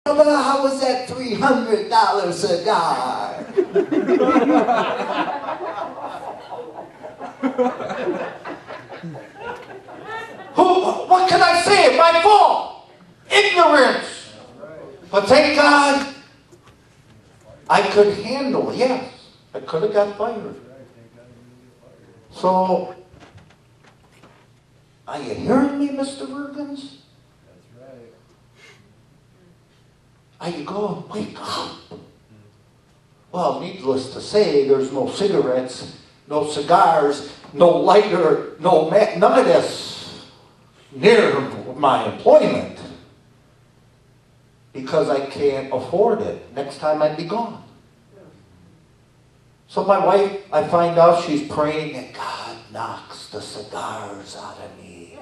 Well, how was that $300 cigar? What can I say? My fault. Ignorance. But thank God I could handle it. Yes, I could have got fired. So, are you hearing me, Mr. Vergenz? Are you going, wake up? Well, needless to say, there's no cigarettes, no cigars, no lighter, none of this near my employment because I can't afford it. Next time I'd be gone. So my wife, I find out she's praying that God knocks the cigars out of me.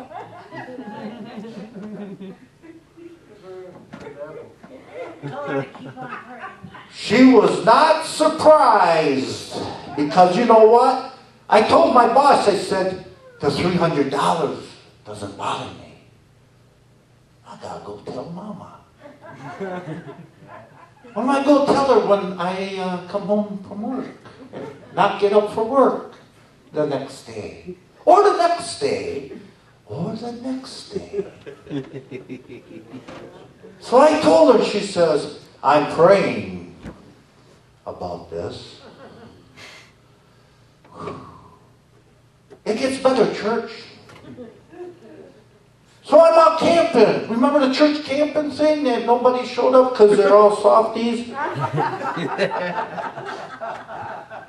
She was not surprised because you know what? I told my boss, I said, the $300 doesn't bother me. I gotta go tell Mama. When I go tell her when I come home from work, not get up for work the next day, or the next day, or the next day. So I told her, she says, I'm praying about this. It gets better, church. So I'm out camping. Remember the church camping thing that nobody showed up because they're all softies?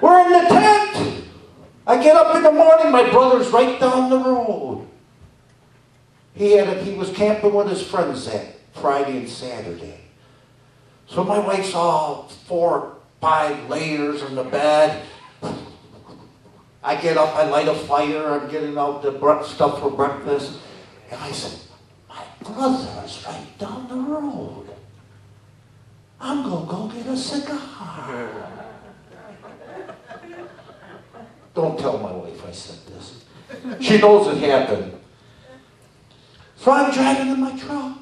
We're in the tent. I get up in the morning, my brother's right down the road. He was camping with his friends that Friday and Saturday. So my wife's all 4 or 5 layers in the bed. I get up, I light a fire, I'm getting out the stuff for breakfast. And I said, my brother's right down the road. I'm going to go get a cigar. Don't tell my wife I said this. She knows it happened. So I'm driving in my truck.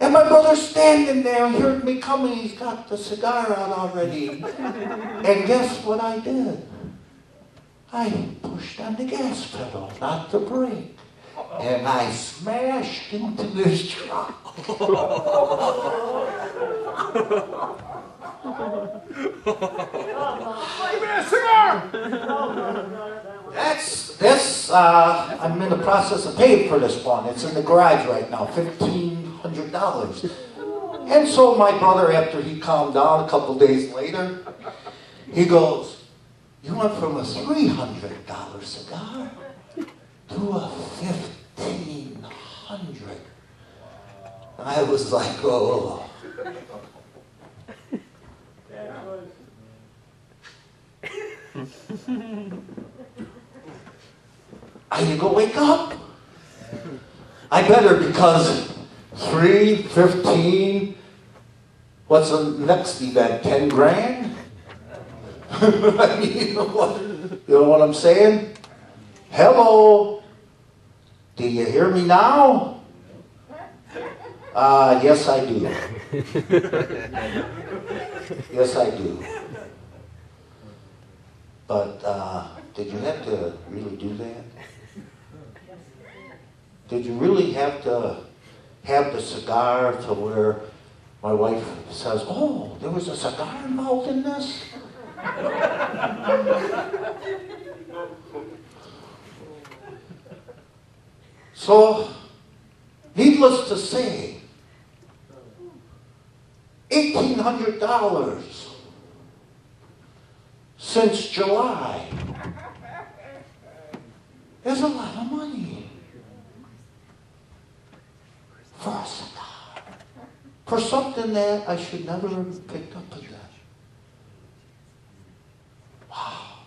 And my brother's standing there and heard me coming. He's got the cigar out already. And guess what I did? I pushed on the gas pedal, not the brake. And I smashed into this truck. Give me a cigar! I'm in the process of paying for this one. It's in the garage right now, $1,500. And so my brother, after he calmed down a couple days later, he goes, you went from a $300 cigar to a $1,500. I was like, oh. I need to go wake up. I better, because 3, 15, what's the next event, 10 grand? I mean, you know what I'm saying? Hello, do you hear me now? Yes I do. Yes I do. But did you have to really do that? Did you really have to have the cigar to where my wife says, oh, there was a cigar involved in this? So, needless to say, $1,800 since July is a lot of money for a cigar, for something that I should never have picked up again. Wow.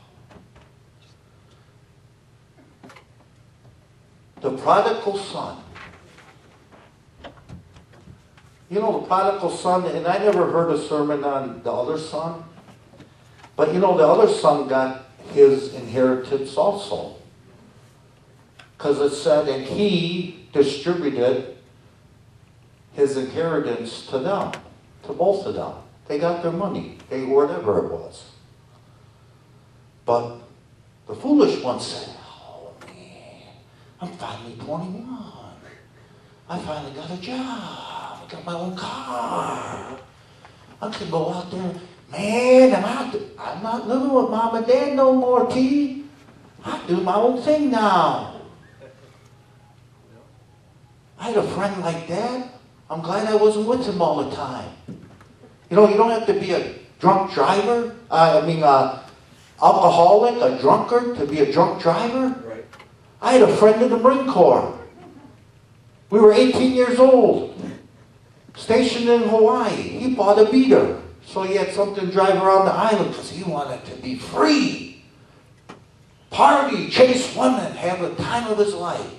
The prodigal son. You know, the prodigal son, and I never heard a sermon on the other son, but you know, the other son got his inheritance also. Because it said, and he distributed his inheritance to them, to both of them. They got their money, whatever it was. But the foolish one said, oh man, I'm finally 21. I finally got a job. I got my own car. I can go out there. Man, I'm not living with mom and dad no more, T. I do my own thing now. I had a friend like that. I'm glad I wasn't with him all the time. You know, you don't have to be a drunk driver. Alcoholic, a drunkard, to be a drunk driver. Right. I had a friend in the Marine Corps. We were 18 years old, stationed in Hawaii. He bought a beater, so he had something to drive around the island because he wanted to be free. Party, chase women, have the time of his life.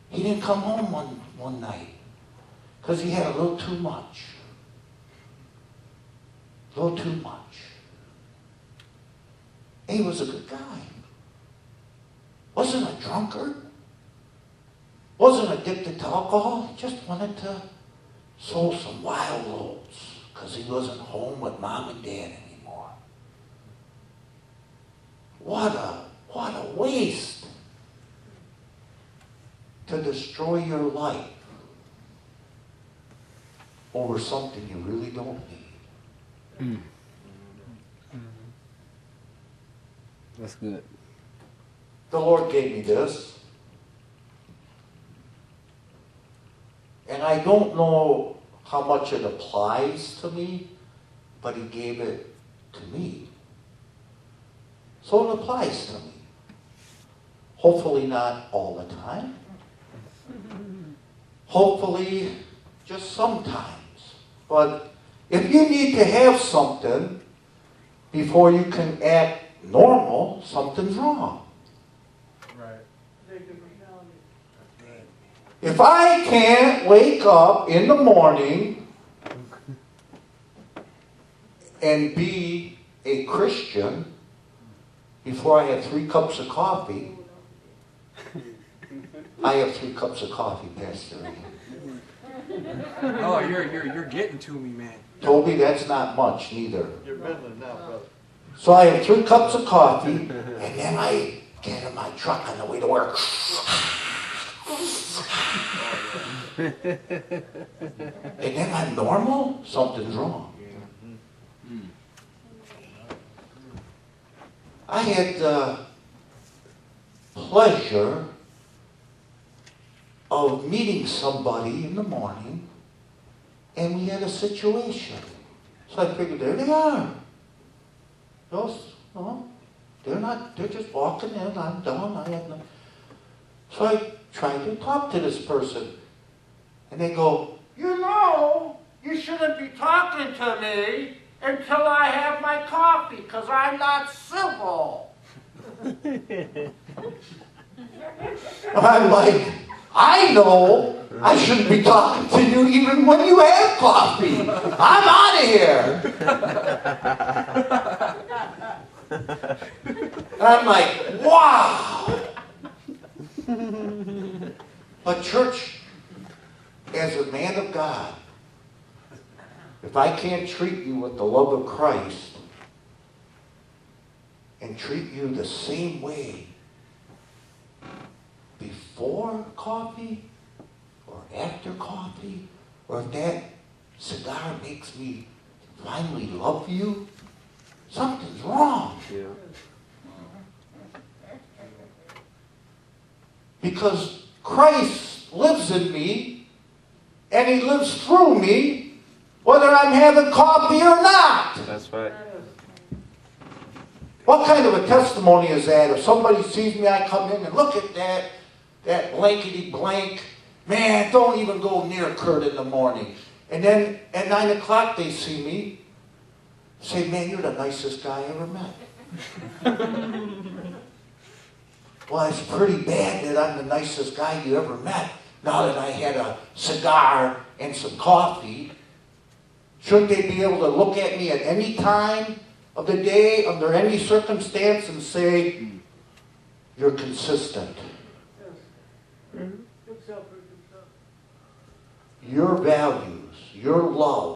He didn't come home one night because he had a little too much. A little too much. He was a good guy. Wasn't a drunkard. Wasn't addicted to alcohol. He just wanted to sow some wild oats because he wasn't home with mom and dad anymore. What a waste to destroy your life over something you really don't need. That's good. The Lord gave me this. And I don't know how much it applies to me, but He gave it to me. So it applies to me. Hopefully not all the time. Hopefully just sometimes. But if you need to have something before you can act normal, something's wrong. If I can't wake up in the morning and be a Christian before I have 3 cups of coffee, I have 3 cups of coffee, Pastor Lee. Oh, you're getting to me, man. Toby, that's not much, neither. You're middling now, brother. So I have 3 cups of coffee, and then I get in my truck on the way to work. And then I'm normal? Something's wrong. I had the pleasure of meeting somebody in the morning, and we had a situation. So I figured, there they are. They're just walking in. I'm done. I have no. So I tried to talk to this person. And they go, you shouldn't be talking to me until I have my coffee, because I'm not civil. I'm like, I know I shouldn't be talking to you even when you have coffee. I'm out of here. And I'm like, wow. But church, as a man of God, if I can't treat you with the love of Christ and treat you the same way before coffee or after coffee, or if that cigar makes me finally love you, something's wrong. Yeah. Because Christ lives in me, and He lives through me, whether I'm having coffee or not. That's right. What kind of a testimony is that? If somebody sees me, I come in and look at that blankety blank. Man, don't even go near Curt in the morning. And then at 9 o'clock they see me, say, man, you're the nicest guy I ever met. Well, it's pretty bad that I'm the nicest guy you ever met. Now that I had a cigar and some coffee, shouldn't they be able to look at me at any time of the day, under any circumstance, and say, you're consistent. your values, your love,